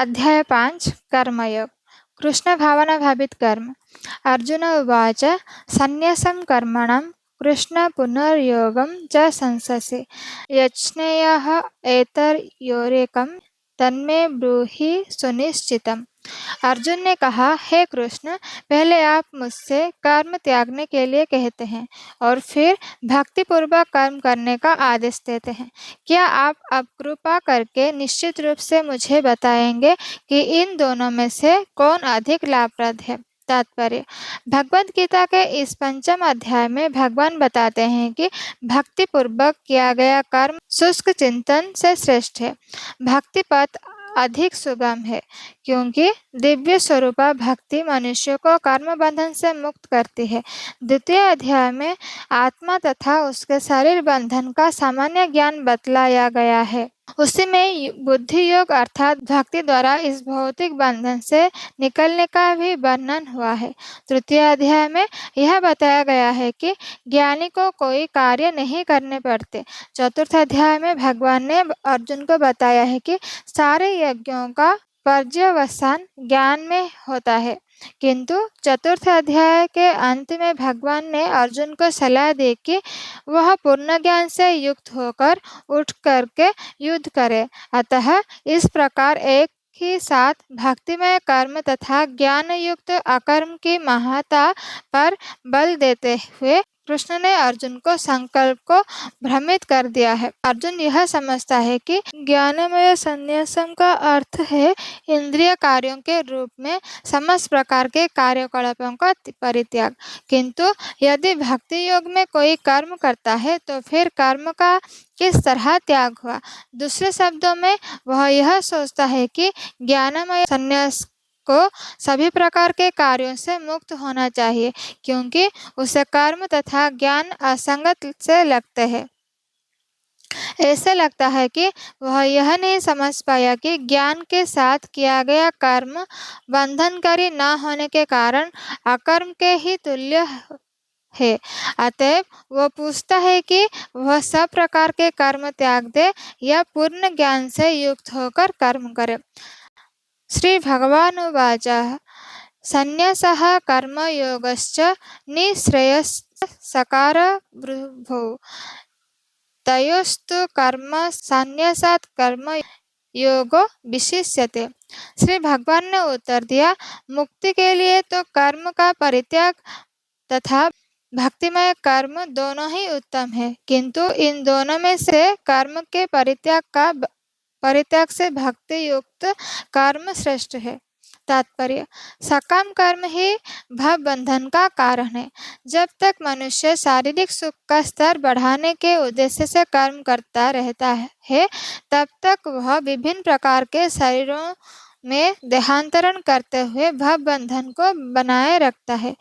अध्याय 5 कर्मयोग कृष्णभावनाभावित कर्म अर्जुन उवाच सन्न्यासं कर्मणां कृष्ण पुनर्योगं च संससि यच्नेयः एतयोरेकं तन्मे ब्रूहि सुनिश्चितम्। अर्जुन ने कहा, हे कृष्ण, पहले आप मुझसे कर्म त्यागने के लिए कहते हैं और फिर भक्तिपूर्वक कर्म करने का आदेश देते हैं। क्या आप अब कृपा करके निश्चित रूप से मुझे बताएंगे कि इन दोनों में से कौन अधिक लाभप्रद है? तात्पर्य: भगवद गीता के इस 5वें अध्याय में भगवान बताते हैं कि भक्तिपूर्वक किया गया कर्म शुष्क चिंतन से श्रेष्ठ है। भक्ति पथ अधिक सुगम है क्योंकि दिव्य स्वरूपा भक्ति मनुष्य को कर्म बंधन से मुक्त करती है। द्वितीय अध्याय में आत्मा तथा उसके शरीर बंधन का सामान्य ज्ञान बतलाया गया है। उसी में बुद्धि योग अर्थात भक्ति द्वारा इस भौतिक बंधन से निकलने का भी वर्णन हुआ है। तृतीय अध्याय में यह बताया गया है कि ज्ञानी को कोई कार्य नहीं करने पड़ते। चतुर्थ अध्याय में भगवान ने अर्जुन को बताया है कि सारे यज्ञों का पर्यवसान ज्ञान में होता है, किंतु चतुर्थ अध्याय के अंत में भगवान ने अर्जुन को सलाह दी कि वह पूर्ण ज्ञान से युक्त होकर उठ करके युद्ध करे। अतः इस प्रकार एक ही साथ भक्तिमय कर्म तथा ज्ञान युक्त अकर्म की महत्ता पर बल देते हुए कृष्ण ने अर्जुन को संकल्प को भ्रमित कर दिया है। अर्जुन यह समझता है कि ज्ञानमय संन्यासम का अर्थ है इंद्रिय कार्यों के रूप में समस्त प्रकार के कार्यकलापों का परित्याग, किंतु यदि भक्ति योग में कोई कर्म करता है तो फिर कर्म का किस तरह त्याग हुआ? दूसरे शब्दों में वह यह सोचता है कि ज्ञानमय संन्यास को सभी प्रकार के कार्यों से मुक्त होना चाहिए क्योंकि उसे कर्म तथा ज्ञान असंगत से लगते हैं। ऐसे लगता है कि वह यह नहीं समझ पाया कि ज्ञान के साथ किया गया कर्म बंधनकारी न होने के कारण अकर्म के ही तुल्य है। अतएव वह पूछता है कि वह सब प्रकार के कर्म त्याग दे या पूर्ण ज्ञान से युक्त होकर कर्म करे। श्री भगवानुवाच संन्यासः कर्मयोगश्च निःश्रेयसकारवृद्धौ तयोस्तु कर्म संन्यासात् कर्म योगो विशिष्यते। श्री भगवान ने उत्तर दिया, मुक्ति के लिए तो कर्म का परित्याग तथा भक्तिमय कर्म दोनों ही उत्तम है, किंतु इन दोनों में से कर्म के परित्याग से भक्ति युक्त कर्म श्रेष्ठ है। तात्पर्य: सकाम कर्म ही भव बंधन का कारण है। जब तक मनुष्य शारीरिक सुख का स्तर बढ़ाने के उद्देश्य से कर्म करता रहता है तब तक वह विभिन्न प्रकार के शरीरों में देहांतरण करते हुए भव बंधन को बनाए रखता है।